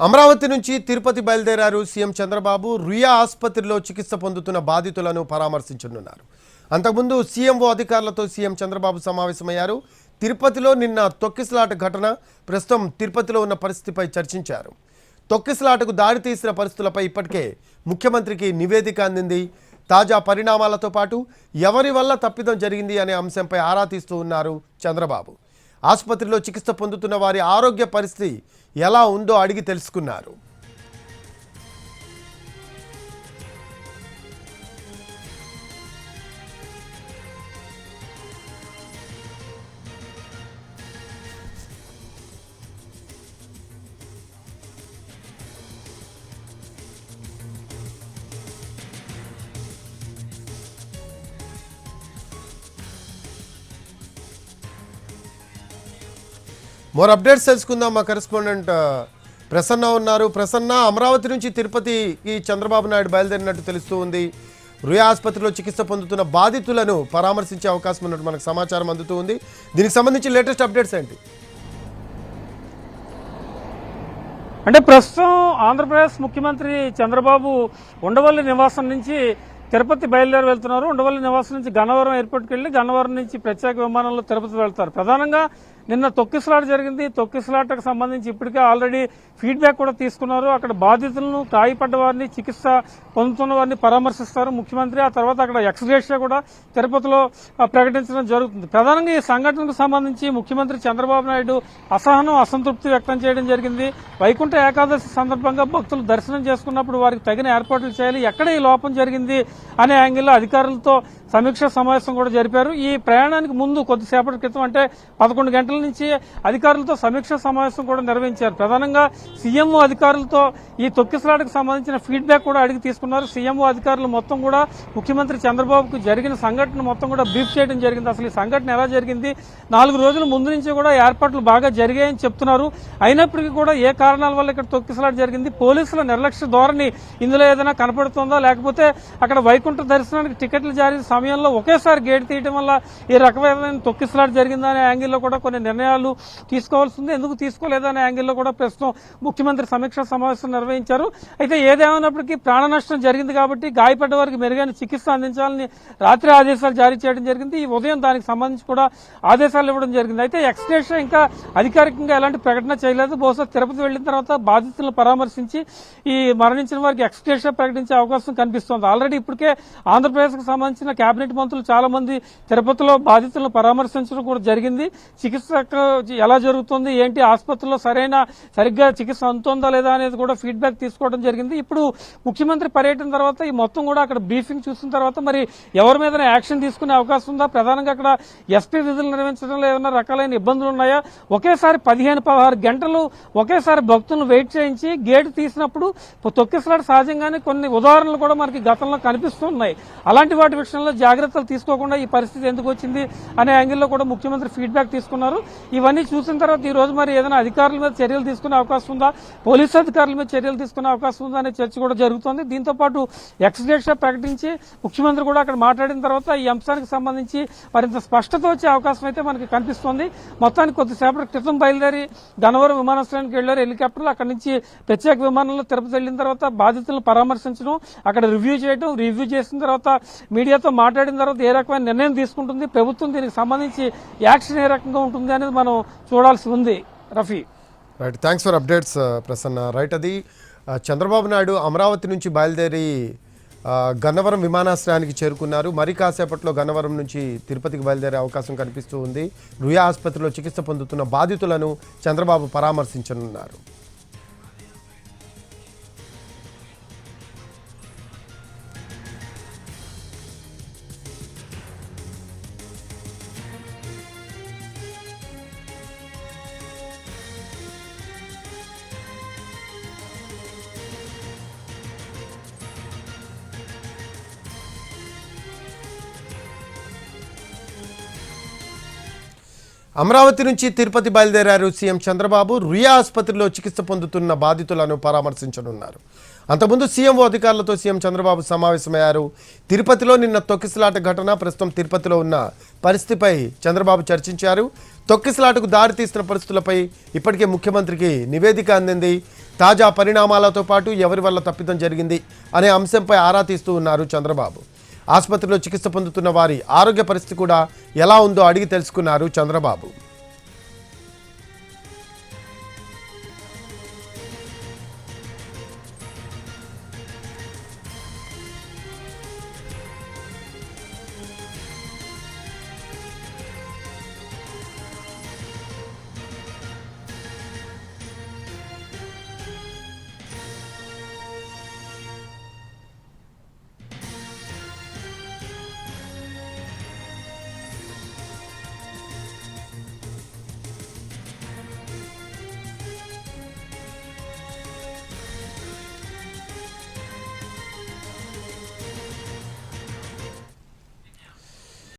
అమరావతి నుంచి తిరుపతి బయలుదేరారు సీఎం చంద్రబాబు. రుయా ఆసుపత్రిలో చికిత్స పొందుతున్న బాధితులను పరామర్శించనున్నారు. అంతకుముందు సీఎంఓ అధికారులతో సీఎం చంద్రబాబు సమావేశమయ్యారు. తిరుపతిలో నిన్న తొక్కిసలాట ఘటన, ప్రస్తుతం తిరుపతిలో ఉన్న పరిస్థితిపై చర్చించారు. తొక్కిసలాటకు దారితీసిన పరిస్థితులపై ఇప్పటికే ముఖ్యమంత్రికి నివేదిక అందింది. తాజా పరిణామాలతో పాటు ఎవరి వల్ల తప్పిదం జరిగింది అనే అంశంపై ఆరా తీస్తూ ఉన్నారు చంద్రబాబు. ఆసుపత్రిలో చికిత్స పొందుతున్న వారి ఆరోగ్య పరిస్థితి ఎలా ఉందో అడిగి తెలుసుకున్నారు. మోర్ అప్డేట్స్ తెలుసుకుందాం. మా కరెస్పాండెంట్ ప్రసన్న ఉన్నారు. ప్రసన్న, అమరావతి నుంచి తిరుపతికి చంద్రబాబు నాయుడు బయలుదేరినట్టు తెలుస్తూ ఉంది. రుయా ఆసుపత్రిలో చికిత్స పొందుతున్న బాధితులను పరామర్శించే అవకాశం ఉన్నట్టు మనకు సమాచారం అందుతూ ఉంది. దీనికి సంబంధించి లేటెస్ట్ అప్డేట్స్ ఏంటి? అంటే ప్రస్తుతం ఆంధ్రప్రదేశ్ ముఖ్యమంత్రి చంద్రబాబు ఉండవల్లి నివాసం నుంచి తిరుపతి బయలుదేరి వెళ్తున్నారు. ఉండవల్లి నివాసం నుంచి గన్నవరం ఎయిర్పోర్ట్కి వెళ్ళి గన్నవరం నుంచి ప్రత్యేక విమానంలో తిరుపతి వెళ్తారు. ప్రధానంగా నిన్న తొక్కిసలాట జరిగింది. తొక్కిసలాటకు సంబంధించి ఇప్పటికే ఆల్రెడీ ఫీడ్బ్యాక్ కూడా తీసుకున్నారు. అక్కడ బాధితులను, గాయపడ్డ వారిని, చికిత్స పొందుతున్న వారిని పరామర్శిస్తారు ముఖ్యమంత్రి. ఆ తర్వాత అక్కడ ఎక్స్గ్రేషియా కూడా తిరుపతిలో ప్రకటించడం జరుగుతుంది. ప్రధానంగా ఈ సంఘటనకు సంబంధించి ముఖ్యమంత్రి చంద్రబాబు నాయుడు అసహనం, అసంతృప్తి వ్యక్తం చేయడం జరిగింది. వైకుంఠ ఏకాదశి సందర్భంగా భక్తులు దర్శనం చేసుకున్నప్పుడు వారికి తగిన ఏర్పాట్లు చేయాలి, ఎక్కడ ఈ లోపం జరిగింది అనే యాంగిల్లో అధికారులతో సమీక్ష సమావేశం కూడా జరిపారు. ఈ ప్రయాణానికి ముందు కొద్దిసేపటి క్రితం, అంటే 11 గంటల నుంచి అధికారులతో సమీక్ష సమావేశం కూడా నిర్వహించారు. ప్రధానంగా సీఎంఓ అధికారులతో ఈ తొక్కిసలాటకు సంబంధించిన ఫీడ్బ్యాక్ కూడా అడిగి తీసుకున్నారు. సీఎంఓ అధికారులు మొత్తం కూడా ముఖ్యమంత్రి చంద్రబాబుకు జరిగిన సంఘటన మొత్తం కూడా బ్రీఫ్ చేయడం జరిగింది. అసలు ఈ సంఘటన ఎలా జరిగింది, 4 రోజుల ముందు నుంచి కూడా ఏర్పాట్లు బాగా జరిగాయని చెప్తున్నారు. అయినప్పటికీ కూడా ఏ కారణాల వల్ల ఇక్కడ తొక్కిసలాట జరిగింది, పోలీసుల నిర్లక్ష్య ధోరణి ఇందులో ఏదైనా కనపడుతుందా, లేకపోతే అక్కడ వైకుంఠ దర్శనానికి టికెట్లు జారీ సమయంలో ఒకేసారి గేట్ తీయడం వల్ల ఈ రకమైన తొక్కిసలాట జరిగిందా అనే యాంగిల్లో కూడా కొన్ని నిర్ణయాలు తీసుకోవాల్సి ఉంది. ఎందుకు తీసుకోలేదనే యాంగిల్లో కూడా ప్రస్తుతం ముఖ్యమంత్రి సమీక్షా సమావేశం నిర్వహించారు. అయితే ఏదేమైనప్పటికీ ప్రాణ నష్టం జరిగింది కాబట్టి గాయపడ్డ వారికి మెరుగైన చికిత్స అందించాలని రాత్రి ఆదేశాలు జారీ చేయడం జరిగింది. ఈ ఉదయం దానికి సంబంధించి కూడా ఆదేశాలు ఇవ్వడం జరిగింది. అయితే ఎక్స్గ్రేషియా ఇంకా అధికారికంగా ఎలాంటి ప్రకటన చేయలేదు. బహుశా తిరుపతి వెళ్లిన తర్వాత బాధితులను పరామర్శించి ఈ మరణించిన వారికి ఎక్స్గ్రేషియా ప్రకటించే అవకాశం కనిపిస్తోంది. ఆల్రెడీ ఇప్పటికే ఆంధ్రప్రదేశ్ కు సంబంధించిన కేబినెట్ మంత్రులు చాలా మంది తిరుపతిలో బాధితులను పరామర్శించడం కూడా జరిగింది. చికిత్స ఎలా జరుగుతుంది, ఏంటి, ఆసుపత్రిలో సరిగ్గా చికిత్స అందుతుందా లేదా అనేది కూడా ఫీడ్బ్యాక్ తీసుకోవడం జరిగింది. ఇప్పుడు ముఖ్యమంత్రి పర్యటన తర్వాత ఈ మొత్తం కూడా అక్కడ బ్రీఫింగ్ చూసిన తర్వాత మరి ఎవరి మీద యాక్షన్ తీసుకునే అవకాశం ఉందా, ప్రధానంగా అక్కడ ఎస్పీ విధులు నిర్వహించడంలో ఏమైనా రకాలైన ఇబ్బందులు ఉన్నాయా, ఒకేసారి 15-16 గంటలు ఒకేసారి భక్తులను వెయిట్ చేయించి గేటు తీసినప్పుడు తొక్కిసలాట సహజంగానే కొన్ని ఉదాహరణలు కూడా మనకి గతంలో కనిపిస్తున్నాయి. అలాంటి వాటి విషయంలో జాగ్రత్తలు తీసుకోకుండా ఈ పరిస్థితి ఎందుకు వచ్చింది అనే యాంగిల్లో కూడా ముఖ్యమంత్రి ఫీడ్బ్యాక్ తీసుకున్నారు. ఇవన్నీ చూసిన తర్వాత ఈ రోజు మరి ఏదైనా అధికారుల మీద చర్యలు తీసుకునే అవకాశం ఉందా, పోలీసు అధికారుల మీద చర్యలు తీసుకునే అవకాశం ఉందా అనే చర్చ కూడా జరుగుతోంది. దీంతో పాటు ఎక్స్గ్రేషియా ప్రకటించి ముఖ్యమంత్రి కూడా అక్కడ మాట్లాడిన తర్వాత ఈ అంశానికి సంబంధించి మరింత స్పష్టత వచ్చే అవకాశం అయితే మనకి కనిపిస్తోంది. మొత్తానికి కొద్దిసేపటి క్రితం బయలుదేరి గన్నవరం విమానాశ్రయానికి వెళ్లారు హెలికాప్టర్లు. అక్కడి నుంచి ప్రత్యేక విమానంలో తిరుపతి వెళ్లిన తర్వాత బాధితులను పరామర్శించడం, అక్కడ రివ్యూ చేయడం, రివ్యూ చేసిన తర్వాత మీడియాతో మాట్లాడిన తర్వాత ఏ రకమైన నిర్ణయం తీసుకుంటుంది ప్రభుత్వం, దీనికి సంబంధించి యాక్షన్ ఏ రకంగా ఉంటుంది అనేది మనం చూడాల్సి ఉంది. Rafi, right, thanks for updates Prasanna. Right, అది చంద్రబాబు నాయుడు అమరావతి నుంచి బయలుదేరి గన్నవరం విమానాశ్రయానికి చేరుకున్నారు. మరి కాసేపట్లో గన్నవరం నుంచి తిరుపతికి బయలుదేరే అవకాశం కనిపిస్తూ ఉంది. రుయా ఆసుపత్రిలో చికిత్స పొందుతున్న బాధితులను చంద్రబాబు పరామర్శించనున్నారు. అమరావతి నుంచి తిరుపతి బయలుదేరారు సీఎం చంద్రబాబు. రుయా ఆసుపత్రిలో చికిత్స పొందుతున్న బాధితులను పరామర్శించనున్నారు. అంతకుముందు సీఎంఓ అధికారులతో సీఎం చంద్రబాబు సమావేశమయ్యారు. తిరుపతిలో నిన్న తొక్కిసలాట ఘటన, ప్రస్తుతం తిరుపతిలో ఉన్న పరిస్థితిపై చంద్రబాబు చర్చించారు. తొక్కిసలాటకు దారితీసిన పరిస్థితులపై ఇప్పటికే ముఖ్యమంత్రికి నివేదిక అందింది. తాజా పరిణామాలతో పాటు ఎవరి వల్ల తప్పిదం జరిగింది అనే అంశంపై ఆరా తీస్తూ ఉన్నారు చంద్రబాబు. ఆసుపత్రిలో చికిత్స పొందుతున్న వారి ఆరోగ్య పరిస్థితి కూడా ఎలా ఉందో అడిగి తెలుసుకున్నారు చంద్రబాబు.